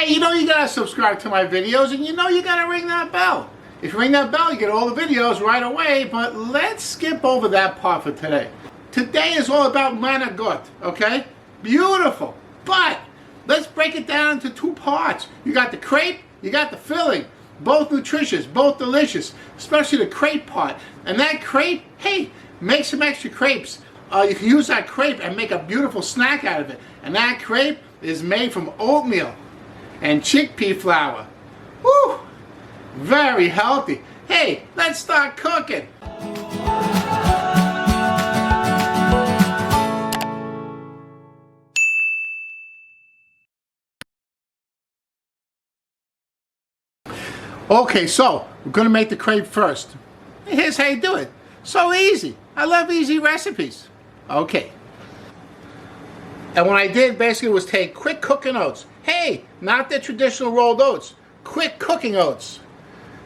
Hey, you know you gotta subscribe to my videos, and you know you gotta ring that bell. If you ring that bell, you get all the videos right away, but let's skip over that part for today. Today is all about manicotti, okay? Beautiful, but let's break it down into two parts. You got the crepe, you got the filling. Both nutritious, both delicious, especially the crepe part. And that crepe, hey, make some extra crepes. You can use that crepe and make a beautiful snack out of it. And that crepe is made from oatmeal and chickpea flour. Woo! Very healthy. Hey, let's start cooking. Okay, so we're gonna make the crepe first. Here's how you do it. So easy. I love easy recipes. Okay. And what I did basically was take quick cooking oats. Hey, not the traditional rolled oats. Quick cooking oats.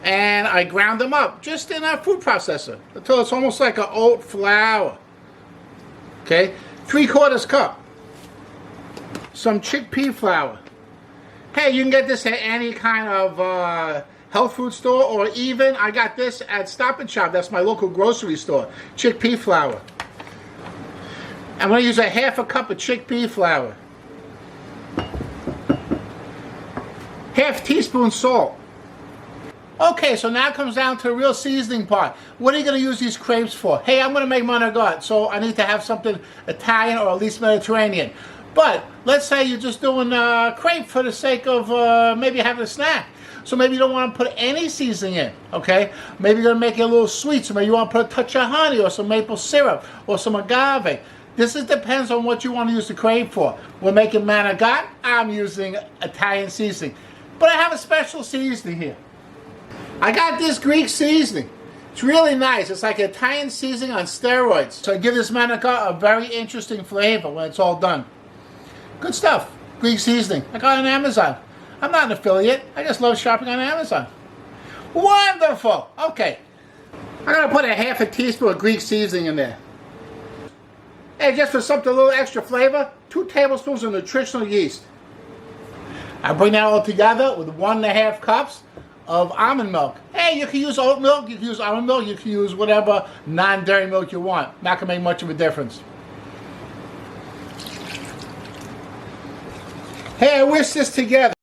And I ground them up just in a food processor until it's almost like an oat flour. Okay, 3/4 cup. Some chickpea flour. Hey, you can get this at any kind of health food store, or even I got this at Stop and Shop. That's my local grocery store. Chickpea flour. I'm going to use a 1/2 cup of chickpea flour. 1/2 teaspoon salt. Okay, so now it comes down to the real seasoning part. What are you going to use these crepes for? Hey, I'm going to make manicotti, so I need to have something Italian or at least Mediterranean. But let's say you're just doing crepe for the sake of maybe having a snack. So maybe you don't want to put any seasoning in, okay? Maybe you're going to make it a little sweet, so maybe you want to put a touch of honey or some maple syrup or some agave. This depends on what you want to use the crepe for. We're making manicotti. I'm using Italian seasoning. But I have a special seasoning here. I got this Greek seasoning. It's really nice. It's like Italian seasoning on steroids. So I give this manicotti a very interesting flavor when it's all done. Good stuff. Greek seasoning. I got it on Amazon. I'm not an affiliate. I just love shopping on Amazon. Wonderful. Okay. I'm going to put a 1/2 teaspoon of Greek seasoning in there. And just for something a little extra flavor, 2 tablespoons of nutritional yeast. I bring that all together with 1.5 cups of almond milk. Hey, you can use oat milk, you can use almond milk, you can use whatever non-dairy milk you want. Not going to make much of a difference. Hey, I whisk this together.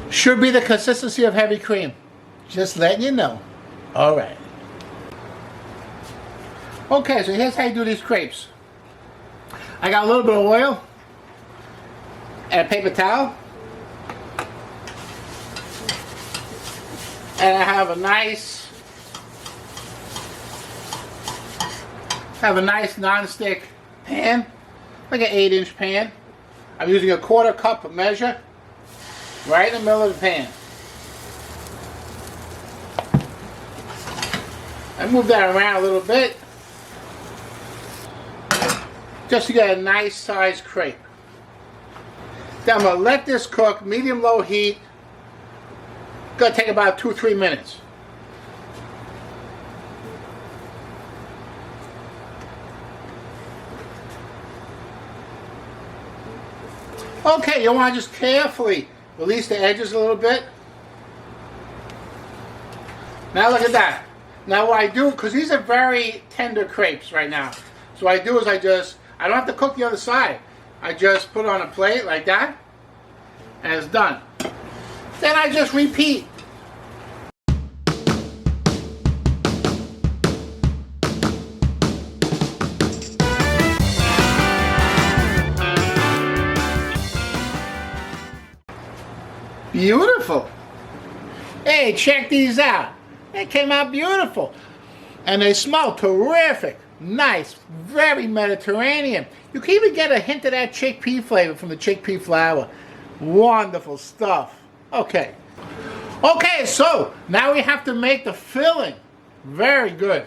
Should be the consistency of heavy cream. Just letting you know. All right. Okay, so here's how you do these crepes. I got a little bit of oil and a paper towel. And I have a nice non-stick pan, like an 8-inch pan. I'm using a 1/4 cup of measure right in the middle of the pan. I move that around a little bit just to get a nice sized crepe. Then I'm going to let this cook medium-low heat. It's going to take about 2-3 minutes. Okay, you want to just carefully release the edges a little bit. Now look at that. Now what I do, because these are very tender crepes right now, so what I do is I don't have to cook the other side. I just put it on a plate like that, and it's done. Then I just repeat. Beautiful. Hey, check these out. They came out beautiful. And they smell terrific. Nice. Very Mediterranean. You can even get a hint of that chickpea flavor from the chickpea flour. Wonderful stuff. Okay. Okay, so now we have to make the filling. Very good.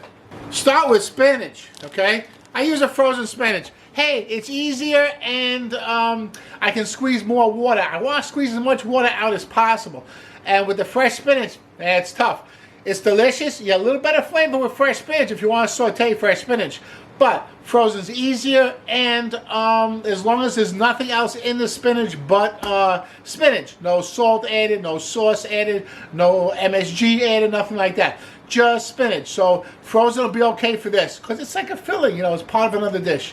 Start with spinach, okay? I use a frozen spinach. Hey, it's easier and I can squeeze more water. I want to squeeze as much water out as possible. And with the fresh spinach, it's tough. It's delicious. You get a little better flavor with fresh spinach if you want to saute fresh spinach. But frozen's easier, and as long as there's nothing else in the spinach but spinach. No salt added, no sauce added, no MSG added, nothing like that. Just spinach. So frozen will be okay for this, because it's like a filling, you know, it's part of another dish.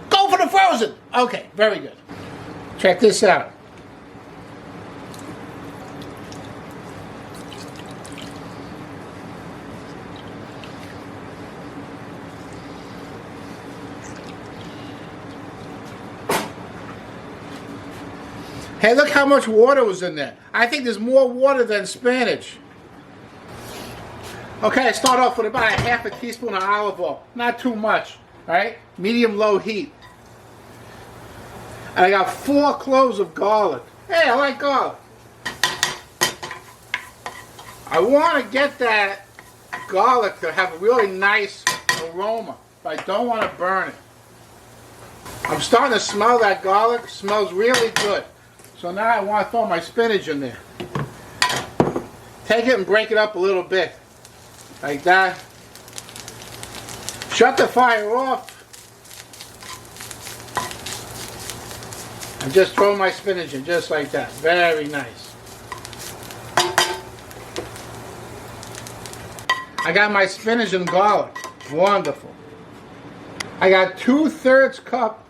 Go for the frozen! Okay, very good. Check this out. Hey, look how much water was in there. I think there's more water than spinach. Okay, I start off with about a half a teaspoon of olive oil. Not too much, all right? Medium-low heat. And I got 4 cloves of garlic. Hey, I like garlic. I want to get that garlic to have a really nice aroma, but I don't want to burn it. I'm starting to smell that garlic. It smells really good. So now I want to throw my spinach in there. Take it and break it up a little bit. Like that. Shut the fire off. And just throw my spinach in, just like that. Very nice. I got my spinach and garlic. Wonderful. I got 2/3 cup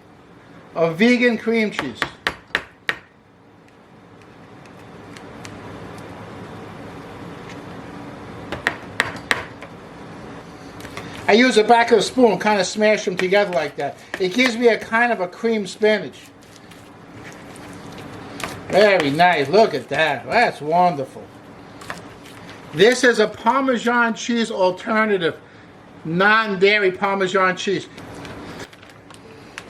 of vegan cream cheese. I use the back of the spoon, kind of smash them together like that. It gives me a kind of a cream spinach. Very nice. Look at that. That's wonderful. This is a Parmesan cheese alternative. Non-dairy Parmesan cheese.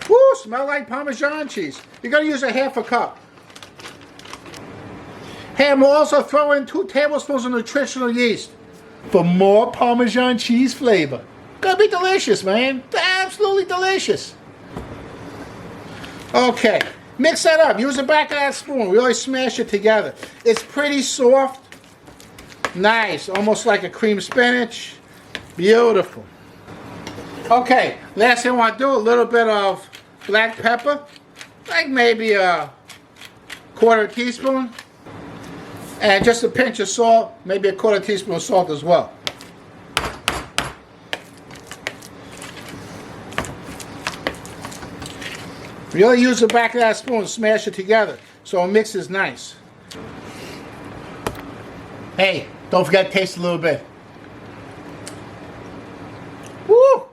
Woo, smell like Parmesan cheese. You're going to use a half a cup. Hey, and we'll also throw in 2 tablespoons of nutritional yeast for more Parmesan cheese flavor. Gonna be delicious, man. Absolutely delicious. Okay, mix that up. Use the back of that spoon. Really smash it together. It's pretty soft. Nice, almost like a cream spinach. Beautiful. Okay, last thing I want to do, a little bit of black pepper. Like maybe a 1/4 teaspoon. And just a pinch of salt, maybe a 1/4 teaspoon of salt as well. Really use the back of that spoon and smash it together so it mixes nice. Hey, don't forget to taste a little bit. Woo!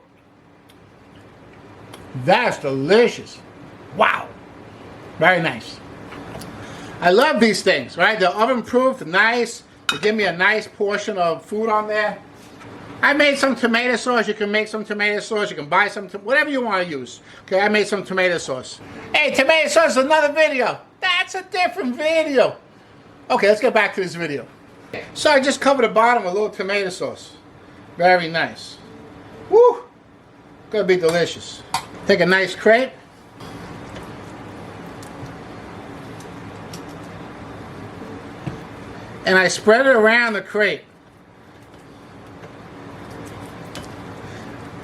That's delicious. Wow. Very nice. I love these things, right? They're oven proof, nice. They give me a nice portion of food on there. I made some tomato sauce. You can make some tomato sauce. You can buy some, whatever you want to use. Okay, I made some tomato sauce. Hey, tomato sauce is another video. That's a different video. Okay, let's get back to this video. So I just covered the bottom with a little tomato sauce. Very nice. Woo! Gonna be delicious. Take a nice crepe. And I spread it around the crepe.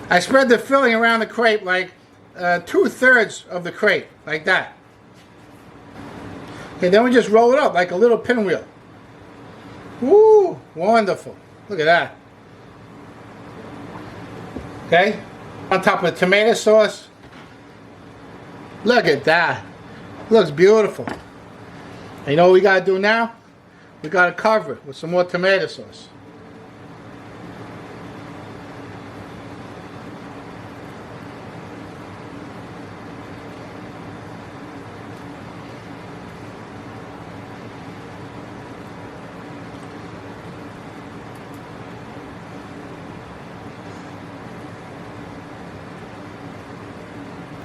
I spread the filling around the crepe like 2/3 of the crepe, like that. Okay, then we just roll it up like a little pinwheel. Woo, wonderful. Look at that. Okay, on top of the tomato sauce. Look at that. Looks beautiful. And you know what we gotta do now? We gotta cover it with some more tomato sauce.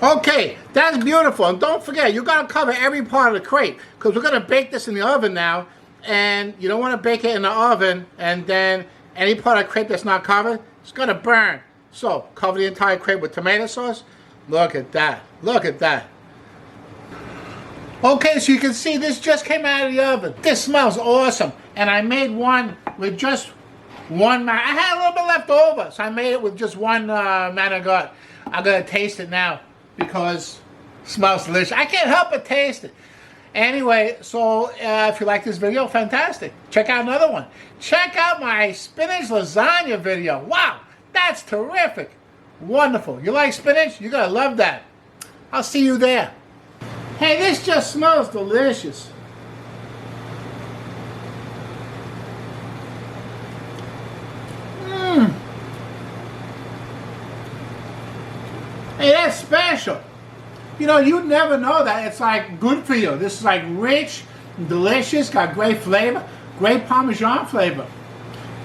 Okay, that's beautiful. And don't forget, you got to cover every part of the crepe, because we're going to bake this in the oven now, and you don't want to bake it in the oven and then any part of the crepe that's not covered, it's going to burn. So, cover the entire crepe with tomato sauce. Look at that. Look at that. Okay, so you can see this just came out of the oven. This smells awesome. And I made one with just one, I had a little bit left over, so I made it with just one manicotti. I'm going to taste it now because it smells delicious. I can't help but taste it. Anyway, so if you like this video, fantastic. Check out another one. Check out my spinach lasagna video. Wow, that's terrific. Wonderful. You like spinach? You're going to love that. I'll see you there. Hey, this just smells delicious. Hey, that's special. You know, you'd never know that. It's like good for you. This is like rich, delicious, got great flavor, great parmesan flavor.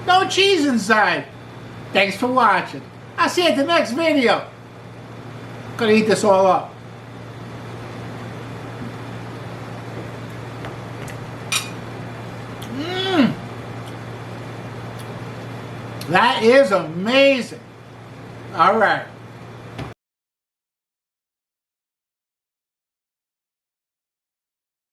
No cheese inside. Thanks for watching. I'll see you at the next video. Gonna eat this all up. That is amazing. All right.